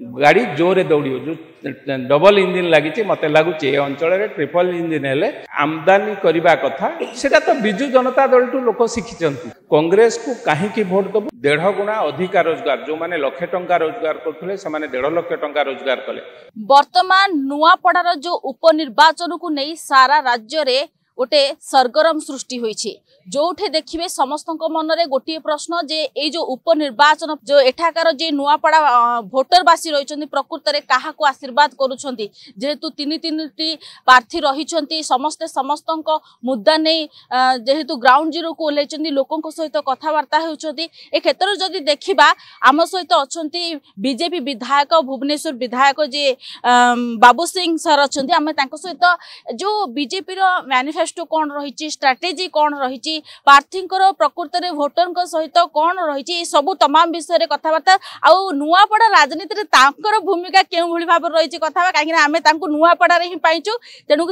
गाड़ी जोरे दौड़ जो डबल इंजिन लगी मत लगुच अंचल ट्रिपल इंजिन हेले आमदानी करने कथा सेटा तो बिजु जनता दल टू लोक शिखी कांग्रेस को कहीं भोट दबु 1.5 गुणा अधिक रोजगार जो माने लक्षे टंका रोजगार करते से 1.5 लाख टंका रोजगार कले। वर्तमान नुआपड़ार जो उपनिर्वाचन को नहीं सारा राज्य रे गोटे सरगरम सृष्टि होइछि जोठे देखिबे समस्त मनरे गोटे प्रश्न जे ए जो उपनिर्वाचन जो एठाकार जे नुआपड़ा भोटरवासी रहिछन्ति प्रकृत रे काहा को आशीर्वाद करूछन्ति जेहेतु तीन प्रार्थी रहिछन्ति समस्त मुद्दा नै जेहेतु ग्राउंड जीरो को ओलेछन्ति लोकंक सहित कथावार्ता हेउछन्ति ए क्षेत्र जदि देखिबा आम सहित अछन्ति बीजेपी विधायक भुवनेश्वर विधायक जे बाबू सिंह सर अछन्ति आमे तांको सहित जो बीजेपी रो मैनिफेस्टो कौन रही स्ट्राटेजी कौन रही प्रार्थी प्रकृत में भोटर सहित कौन रही सबू तमाम विषय कथबार्ता आउ नुआपड़ा राजनीति में भूमिका क्यों भली भाव रही कथा कहीं आम नुआपड़ा ही पाइचु तेणु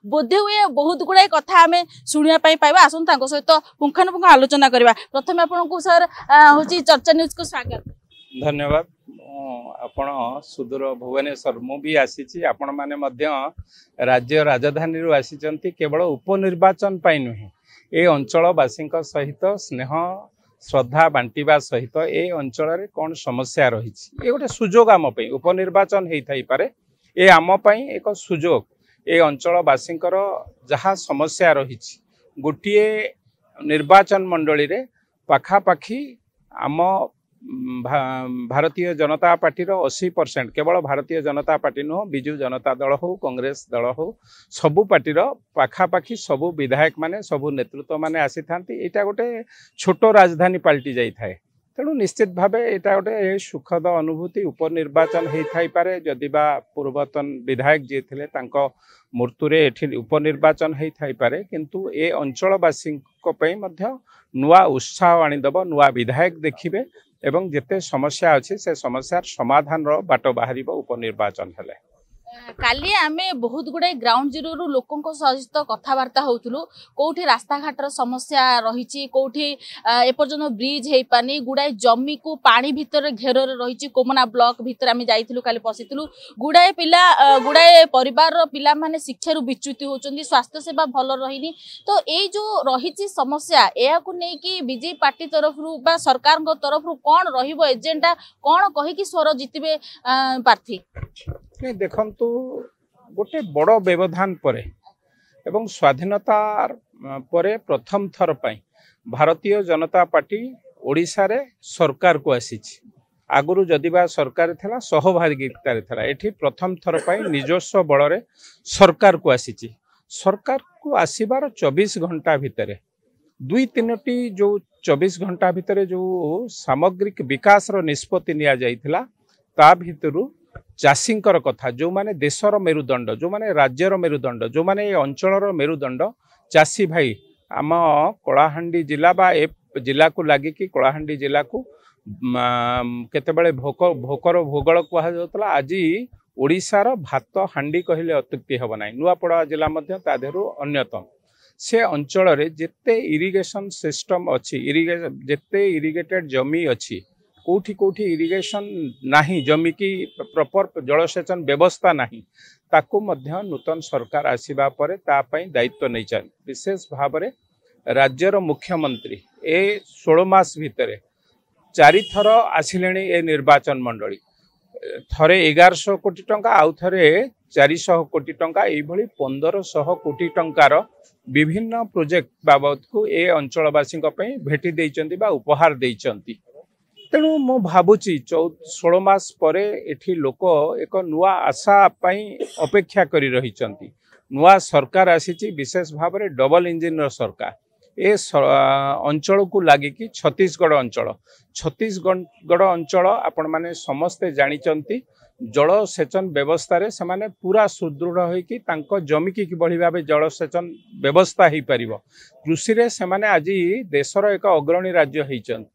बोधे हुए बहुत गुड़ाए कथा आम शुणा पाइबा आसु सहित पुंखानुपुंख आलोचना करवा। प्रथम आपको सर हूँ चर्चा न्यूज को स्वागत धन्यवाद। आपण सुदूर भुवनेश्वर मु भी आसी आपण माने मध्य राज्य राजधानी रू आसी केवल उपनिर्वाचन पाई नुहे ए अंचलवासी सहित स्नेह श्रद्धा बांटिबा सहित ए अंचल कौन समस्या रही गोटे सुजोग आम उपनिर्वाचन हो थाई पारे ए आम एक सुजोग ए अंचलवासी जहाँ समस्या रही गोटे निर्वाचन मंडली रे पाखापाखी आम भारतीय जनता पार्टी 80% केवल भारतीय जनता पार्टी नुह बिजु जनता दल हो कांग्रेस दल हो सबु पार्टी पाखापाखी सबु विधायक माने सबु नेतृत्व माने आसी थांती एटा गोटे छोट राजधानी पलटि जाई थाए तेणु निश्चित भावे एटा गोटे सुखद अनुभूति उपनिर्वाचन हो थाई पारे जदि बा पूर्वतन विधायक जी थिले तांको मृत्युरे एठी उपनिर्वाचन हो थाई पारे किंतु ए अंचलवासी पई मध्य नुआ उत्साह आनीदेव नुआ विधायक देखिबे एवं जिते समस्या अच्छी से समस्यार समाधान बाट बाहर उपनिर्वाचन हेले। काली आमे बहुत गुड़ाई ग्राउंड जीरो रु लोकों सहित कथबार्ता होउथुलु कोठी रास्ता घाटर समस्या रही कोठी एपर्यंत ब्रिज हेई पानी गुड़ाई जमी को पानी भितर घेर रही कोमना ब्लॉक भितर आमे जाइथिलु काली पसिथिलु गुड़ाई पिला गुड़ाई परिवार रो पिला माने शिक्षा रु विच्युत होचंदी स्वास्थ्य सेवा भल रहीनी तो ए जो रही समस्या एया को नै कि बीजेपी पार्टी तरफ रु बा सरकार को तरफ रु कोन रहिबो एजेंडा कोन कहि कि स्वर जितिबे प्रार्थी देखंतु गोटे बड़ व्यवधान परे एवं स्वाधीनता परे प्रथम थर पाई भारतीय जनता पार्टी ओडिशा रे सरकार को आसी आगुरु जदिबा सरकार थिला सहभागिता रे थिला एठी प्रथम थर पाई निजस्व बल रे सरकार को आसी सरकार को आसीबार 24 घंटा भितरे 2-3टी जो 24 घंटा भितरे जो सामग्रिक विकास रो निष्पत्ति निया जाइथिला ता भितरु चाषींकर कथा जो माने देशर मेरुदंड जो माने राज्यर मेरुदंड जो माने अंचलर मेरुदंड चाषी भाई आम कलाहांडी जिला बा ए जिला को लगी कि कलाहांडी जिला को केतेबेले भोकर भूगोल कहा जाउतला आज ओडिशार भात हांडी कहले अत्युक्ति हब नाही नुआपड़ा जिला मध्य ता देहरु अन्यतम से अंचल रे जेते इरिगेशन सिस्टम अछि जेते इरिगेटेड जमी अछि कोठी कोठी इरिगेशन नाही जमी की प्रॉपर जलसेचन व्यवस्था नाही ताकू मध्य नूतन सरकार आसीबा परे ता पई दायित्व नै चाहि विशेष भाव रे राज्यर मुख्यमंत्री ए 16 मास भितरे 4 थर आसिलेनी ए निर्वाचन मंडली थरे 1100 कोटी टंका आउ थरे 400 कोटी टंका एई भली 1500 कोटी टंकार विभिन्न प्रोजेक्ट बाबत को ए अंचलवासी पई भेटी देइचंती बा उपहार देइचंती तेणु मु भावुची 16 मास परे एठी लोक एक नुआ आशा पाई अपेक्षा करी रही नुआ सरकार आसी विशेष भाव में डबल इंजिन सरकार ए अंचल को लगी कि छत्तीसगढ़ अंचल आपण माने समस्ते जानिचंती जलसेचन व्यवस्था रे समाने पूरा सुदृढ़ होइकि तांको जमी की किभली भाबे जलसेचन व्यवस्था ही परिबो कृषि रे समाने आज देशर एक अग्रणी राज्य होइचंती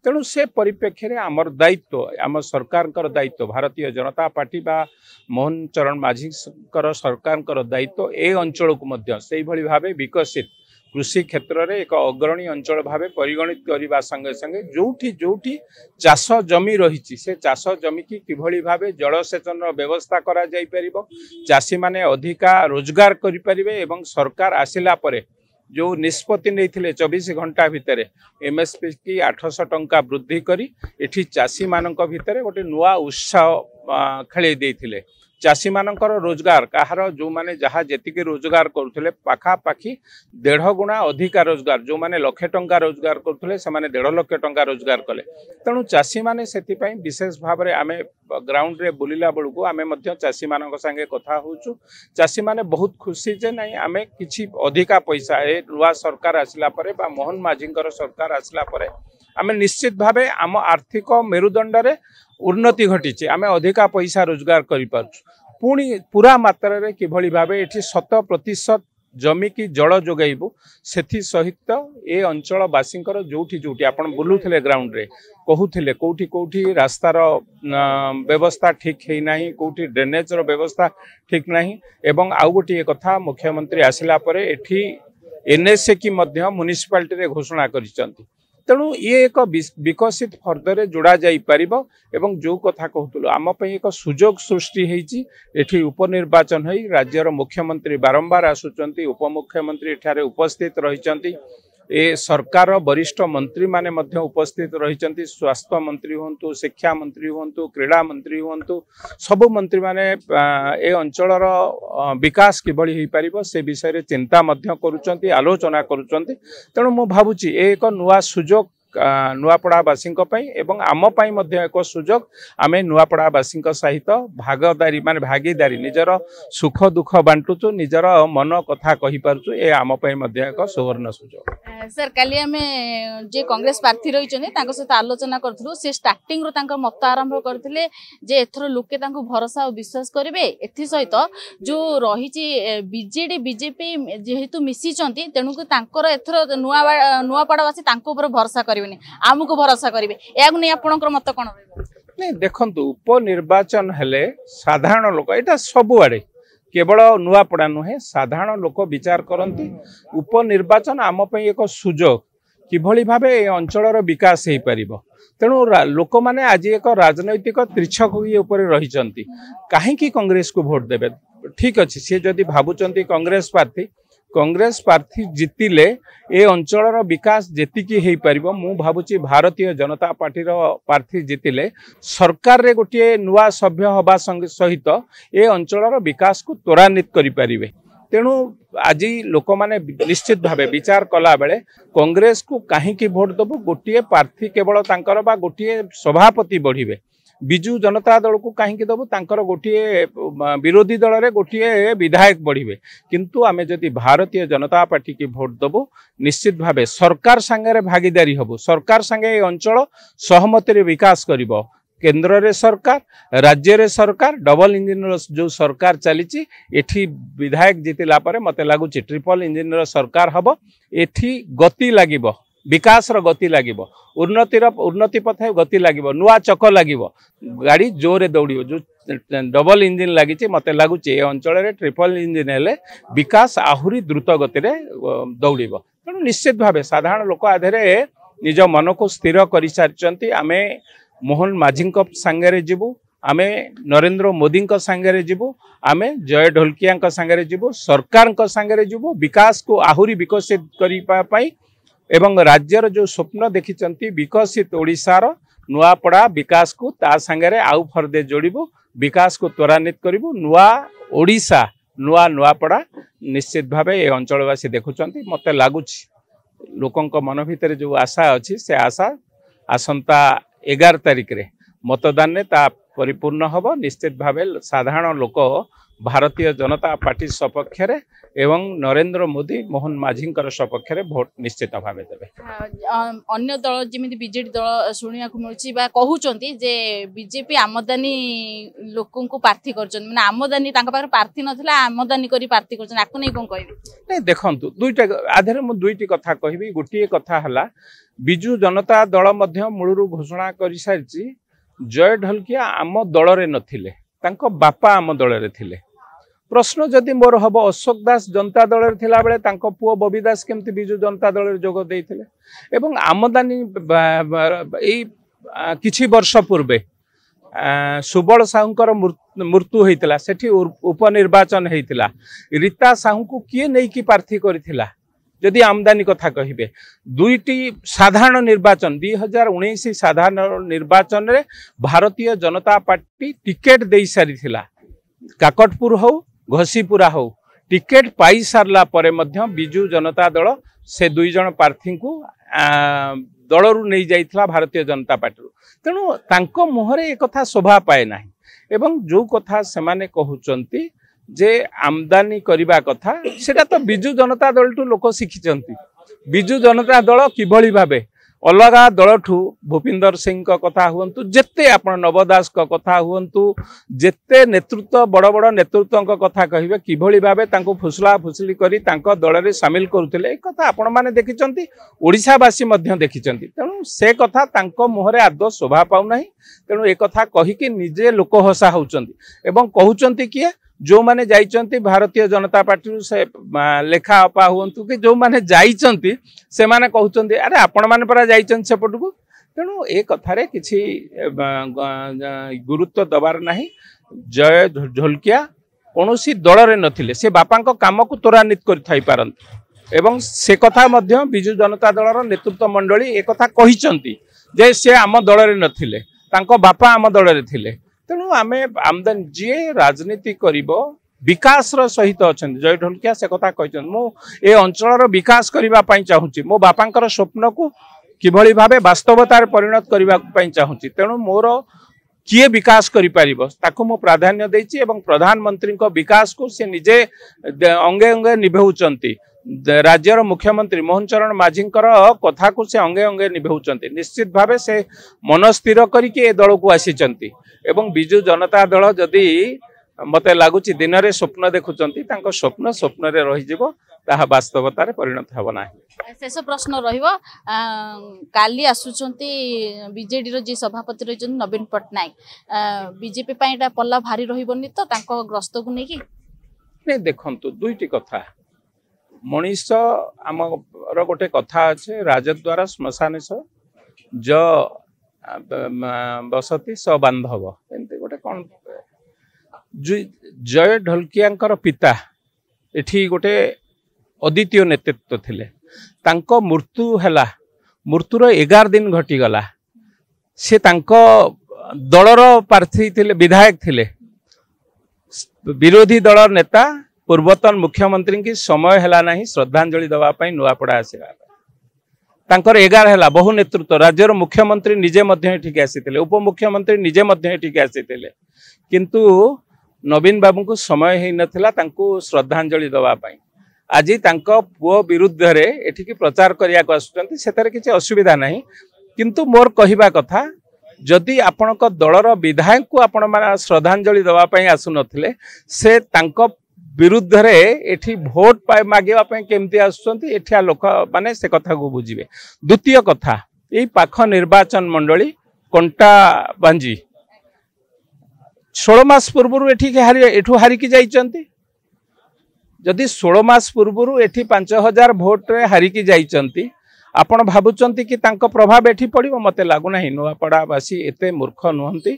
तेणु से परिप्रेक्षी में आमर दायित्व आम सरकार दायित्व भारतीय जनता पार्टी बा मोहन चरण माझी सरकार दायित्व ए अंचल को मध्य से भाव विकसित कृषि क्षेत्र में एक अग्रणी अंचल भाव परिगणित करने संगे संगे जोठी जोठी चाष जमी रही से चाष जमी की किभली भाव जलसेचन व्यवस्था करा जाई परिबो, चाषी माने अधिका रोजगार करि परिबे एवं सरकार आसिला परे जो निष्पत्ति नहीं 24 घंटा भितर एमएसपी की 800 टंका वृद्धि करी एठी चाषी मानक भितर गोटे नुआ उत्साह खेले देथिले। चाषी मानकर रोजगार कहार जो माने जहाँ जेतिक रोजगार करुले पाखापाखि 1.5 गुणा अधिका रोजगार जो माने लाख टंका रोजगार करुले से 1.5 लाख टंका रोजगार कले। तेणु चाषी माने सेति पई विशेष भाव में आमे ग्राउंड रे बुलिला बेलू आमे मध्य चाषी मानक संगे कथा होचु। चाषी माने बहुत खुशी जे नहीं आमे किछि अधिका पैसा ए नुआ सरकार आसिला परे बा मोहन माझींकर सरकार आसिला परे आमे निश्चित भावे आम आर्थिक मेरुदंड रे उन्नति घटी आमे अधिका पैसा रोजगार करि पारछु। पुणी पूरा मात्रा रे किभली भावे एठी 100% जमी की जल जोगाइबु सेथि सहित ए अंचल बासींकर जोठी जोठी आपण बुलुथिले ग्राउंड रे कहूथिले कोठी कोठी रास्तार व्यवस्था ठीक है नाही, कोठी ड्रेनेज रो व्यवस्था ठीक नाही एवं आउ गोटी कथा मुख्यमंत्री आसिला परे एठी एनएसए की मध्य म्युनिसिपालिटी रे घोषणा करिसंती। तेणु ये एक विकसित फर्दर जोड़ा जाई परिबो एवं जो कथा कहतुलो आम पई एक सुजोग सृष्टि हेची। एठी उपनिर्वाचन होई राज्यर मुख्यमंत्री बारंबार आसुचंती, उपमुख्यमंत्री एठारे उपस्थित रहिचंती, ए सरकार वरिष्ठ मंत्री माने मध्य उपस्थित रहिचंती, स्वास्थ्य मंत्री होंतु, शिक्षा मंत्री होंतु, क्रीड़ा मंत्री होंतु, सब मंत्री माने ए अंचलर विकास किभली होई परिबो से विषय रे चिंता मध्य करूचंती, आलोचना करूचंती। तेणु मु भाबुची ए एक नुआ सुजोग नुआपड़ावासी एवं आम मध्य एक सुजोग आमे नुआपड़ावासी सहित भागदारी माने भागीदारी निजर सुख दुख बांटुचु, निजर मन कथा कहि पारचु, ए आम मध्य एक सुवर्ण सुजोग। सर काली आमे जे कांग्रेस प्रार्थी रही सहित आलोचना करूँ से स्टार्टिंग रो मत आरंभ करथिले जे एथरो लोके तांको भरोसा और विश्वास करेंगे। एथि सहित जो रही बीजेडी बीजेपी जेहेतु मिशीचंती तेणुक तांकर एथरो नुआपड़ावासी तांको ऊपर भरोसा करेंगे, आमको भरोसा करेंगे, या नहीं आपनकर मत कोन? नहीं देखंतु उपनिर्वाचन हेले साधारण लोक एटा सबुआडे केवल नुआपड़ा नुहे साधारण लोक विचार करती उपनिर्वाचन आम पई एक सुजोग किभली भावे ए अंचलर विकास हो पारिबो। तेणु लोक माने आज एक राजनैतिक त्रिछक ऊपर रही कहीं कांग्रेस को भोट देबे ठीक अच्छे सी जदि भावुचंती कांग्रेस प्रार्थी जितिले ए अंचलर विकास जेतिकी हो पारिबो। मु भावुची भारतीय जनता पार्टी प्रार्थी जितिले सरकार रे गोटे नुआ सभ्य हवा सहित ए अंचलर विकास को त्वरान्वित करि पारिबे। तेणु आज लोक माने निश्चित भावे विचार कला बेले कांग्रेस को कहीं भोट दबो, गोटे प्रार्थी केवल तांकर बा गोटे सभापति बढ़िबे, बिजु जनता दल को कहीं दबो तांकर गोटे विरोधी दल रे गोटे विधायक बढ़िबे। किंतु आमे जदि भारतीय जनता पार्टी की भोट दबो निश्चित भावे सरकार संगे भागीदारी हबो, सरकार संगे अंचल सहमति रे विकास करिबो। केंद्र रे सरकार राज्य रे सरकार डबल इंजिन जो सरकार चली एठी विधायक जितिला परे मते लागुची ट्रिपल इंजिन सरकार हबो। एठी गति लागिबो, विकास रो गति लागिबो, उन्नति पथे गति लागिबो, नुआ चक लागिबो, गाड़ी जोरे दौड़िबो। जो डबल इंजिन लागिची मते लागुची ए अंचल रे ट्रिपल इंजिन हेले विकास आहुरी द्रुत गति रे दौड़िबो। तेणु निश्चित भावे साधारण लोक आधेरे निज मन को स्थिर करि सारिचंती। आमे मोहन माझी सांगे जीवु, आमे नरेंद्र मोदी सांगे जीवु, आमे जय ढोलकिया सांगे जीवु, सरकार सांगे जीवु, विकास को आहुरी विकसित करने एवं राज्यर जो स्वप्न देखिचंती विकसित ओडिशार नुआपड़ा विकास को ता सांगे आउ फर्दे जोड़िबु, विकास को त्वरान्वित करिबु। नुआ ओडिशा नुआ नुआपड़ा निश्चित भावे ए अंचलवासी देखुचंती। मते लागुछि लोकंक मन भितर जो आशा अछि से आशा आसंता 11 तारिख रे मतदान ने ता परिपूर्ण हब। निश्चित भावे साधारण लोक भारतीय जनता पार्टी सपक्ष रे एवं नरेंद्र मोदी मोहन माझी सपक्ष रे भोट निश्चित भावे देबे। अन्य दल जेमिति बीजेडी दल शुणिया मिलुची बा कहउचंती जे बीजेपी आमदानी लोकन को प्रार्थी करचन, माने आमदानी तांका पाखर प्रार्थी नथिला आमदानी करी प्रार्थी करचन, आकु नै कोन कहबी? नै देखंतु दुईटा आधरे मु दुईटी कथा कहबी। गोटिए कथा हला बिजु जनता दल मध्य मूलरू घोषणा करि सारिची जय ढोलकिया आम दल रे नथिले, तांको बापा आम दल रे थिले। प्रश्न जदि मोर हम अशोक दास जनता दल थिला बेले तांको पुओ बबी दास केमती बिजु जनता दल जोग देइथिले एवं आमदानी किछि वर्ष पूर्वे सुबल साहूंकर मृत्यु होइतिला सेठी उपनिर्वाचन होइतिला रीता साहू को किए नहीं कि प्रार्थी करथिला जदि आमदानी कथा कहिबे दुईटी साधारण निर्वाचन 2019 साधारण निर्वाचन रे भारतीय जनता पार्टी टिकेट दे सारी थिला काकटपुर हो घसीपुरा हो टिकेट पाई सारला परे मध्य बिजु जनता दल से दुई जन प्रार्थी को दलरू नहीं जाइथिला भारतीय जनता पार्टी तेणु तांको मुहरे एक कथा शोभा पाए नाही एवं जो कथा से माने कहउचंती जे आमदानी करबा कथा सेटा तो बिजु जनता दल टू लोक शिखिचंती बिजु जनता दल किभली भाबे अलगा दल ठू भूपिंदर सिंह का कथा हुंतु जेते आपण नवदास का कथा हुंतु जेते नेतृत्व बड़ बड़ नेतृत्व का कथा कहिबे किभली भाबे तांको फुसला फुसली करी तांको दल रे शामिल करूथिले ए कथा आपण माने देखिचंती ओडिसावासी मध्य देखिचंती तेणु से कथा तांको मुहरे आदौ शोभा पाउ नाही तेणु ए कथा कहि कि निजे लोक हसा होउचंती एवं कहउचंती किए जो माने जाइचंती भारतीय जनता पार्टी से लेखा अपा हुंतु कि जो माने जाइचंती से माने कहउचंती अरे आपण माने परा जाइचंती सेपटकू तेणु ए कथारे किछि गुरुत्व दबार नाही जय ढोलकिया कोनोसी दल रे नथिले से बापा को काम को त्वरान्वित कर थाई पारंत एवं से कथा मध्य बिजु जनता दल रो नेतृत्व मंडली ए कथा कहिचंती जे से आम दल रे नथिले तांको बापा आम दल रे थिले तेणु आम आमदानी जी राजनीति करिबो विकास सहित अच्छा जय ढोलकिया से कथा कहते मु ए अंचल विकास करने चाहूँगी मो बापांकर स्वप्न को किभली भावे वास्तवतार परिणत करने चाहूँगी तेणु मोर किए विकास करिपारिबो मु प्राधान्य देछि एवं प्रधानमंत्री को विकास को से निजे अंगे अंगे निभौचंती राज्यर मुख्यमंत्री मोहन चरण माझी कथा को से अंगे अंगे निभौचंती निश्चित भावे से मन स्थिर करके ए दल को आसीचंती एवं बिजु जनता दल जदि मते लागुची दिन रे स्वप्न देखुचंती तांको स्वप्न स्वप्न रे रहि जिवो ताहा वास्तवता रे परिणत हबो नाही शेष प्रश्न रहिबो काली आसुचंती बीजेडी रो जी सभापति रहिचन नवीन पटनायक बीजेपी पाइटा पल्ला भारी रहिबोनी तो तांको ग्रस्त को नेकी ने देखंतु दुईटी कथा मनीष आमर गोटे कथा अच्छे राजद्वारा श्मशान ज बसती स बांधव एमती गोटे कौन जय ढोलकिया पिता एठी गोटे अद्वितीय नेतृत्व थिले तांको मृत्यु हैला मृत्युर 11 दिन घटीगला से तांको दलर प्रार्थी थिले विधायक थिले विरोधी दल नेता पूर्वतन मुख्यमंत्री की समय हैला नहीं श्रद्धांजलि दवा पई नुआपड़ा आसीला तांकर 11 हैला बहु नेतृत्व राज्यर मुख्यमंत्री निजे मध्य एठिक आसीथिले उपमुख्यमंत्री निजे मध्य एठिक आसीथिले किंतु नवीन बाबू को समय ही नथिला तांको श्रद्धांजलि दवा पई आज तांको पुओ विरुद्ध रे एठिक प्रचार करिया को आसुचंती सेतरे किछि असुविधा नहीं किंतु मोर कहिबा कथा जदि आपणक दलर विधायक को आपण माने श्रद्धांजलि दवा पई आसु नथिले से तांको विरुद्ध रे एठी भोट पाए मागिबा पई केमती आसुचंती एठिया लोक माने से कथा को बुझिबे द्वितीय कथा एई पाख निर्वाचन मंडली कंटा बांजी 16 मास पूर्व एठू हारिकी जाइचंती जदि 16 मास पूर्व एठी 5000 भोट रे हारिकी जाइचंती आपण भाबुचंती कि तांको प्रभाव एठी पड़िबो मते लागु नाही नुआपड़ावासी एते मूर्ख नुहंती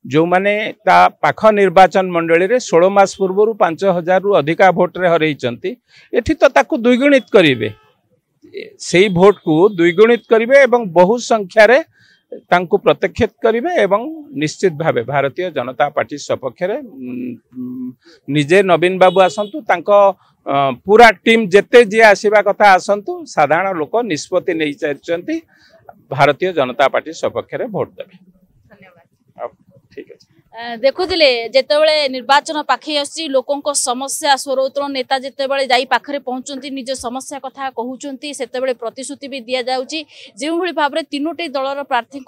जो माने ता पाख निर्वाचन मंडली रे 16 मास पूर्व 5000 रु अधिका भोट रे हरैचंती एठी तो ताकू द्विगुणित करिवे सेही भोट को द्विगुणित करिवे एवं बहु संख्या रे तांकु प्रत्यक्षित करिवे एवं निश्चित भावे भारतीय जनता पार्टी सपक्ष रे निजे नवीन बाबू आसंतु तांको पूरा टीम जेते जे आसीबा कथा आसंतु साधारण लोक निष्पत्ति नै चाहचंती भारतीय जनता पार्टी सपक्ष रे भोट देबे धन्यवाद ठीक है देखुले जेतेबेले निर्वाचन पाखे आसी लोकों समस्या स्वरोत्तोलन नेता जेतेबेले जाई पाखरे पहुंचंती निज समस्या कथा कहउचंती सेतेबेले प्रतिश्रुति भी दिया जाउची जेउ भली भाबरे तीनोटी दलर प्रार्थी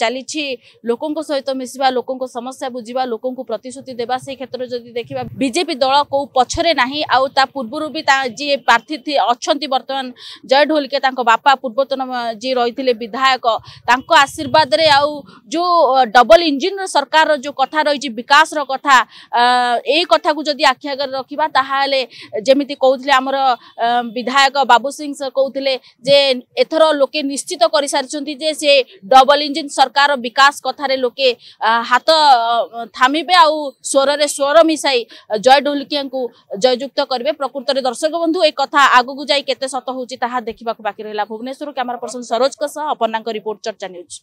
चली लोकों सहित मिसवा लोकों समस्या बुझीबा लोकों प्रतिश्रुति देबा से क्षेत्र जदि देखिबा बीजेपी दल को पछरे नाही आउ ता पूर्वरु भी जी प्रार्थी अछंती वर्तमान जय ढोलके तांको बापा पूर्वतन जी रहिथिले विधायक तांको आशीर्वाद रे आउ जो डबल इंजिन सरकार जो जो कथा रही विकास रो कथा यही कथा को जदि आखि आगे रखा ताहले जेमिति कहते आमर विधायक बाबू सिंह कहते जे एथर लोके निश्चित कर सारी जे से डबल इंजिन सरकार विकास कथार लोके हाथ थामिबे आउ स्वर रे स्वर मिसाई जय ढोलकिया को जययुक्त करेंगे। प्रकृत में दर्शक बंधु एक कथा आगू जाई केते सत होची ताहा देखिबा बाकी रहा। Bhubaneswar camera person Saroj Aparna report Charcha news.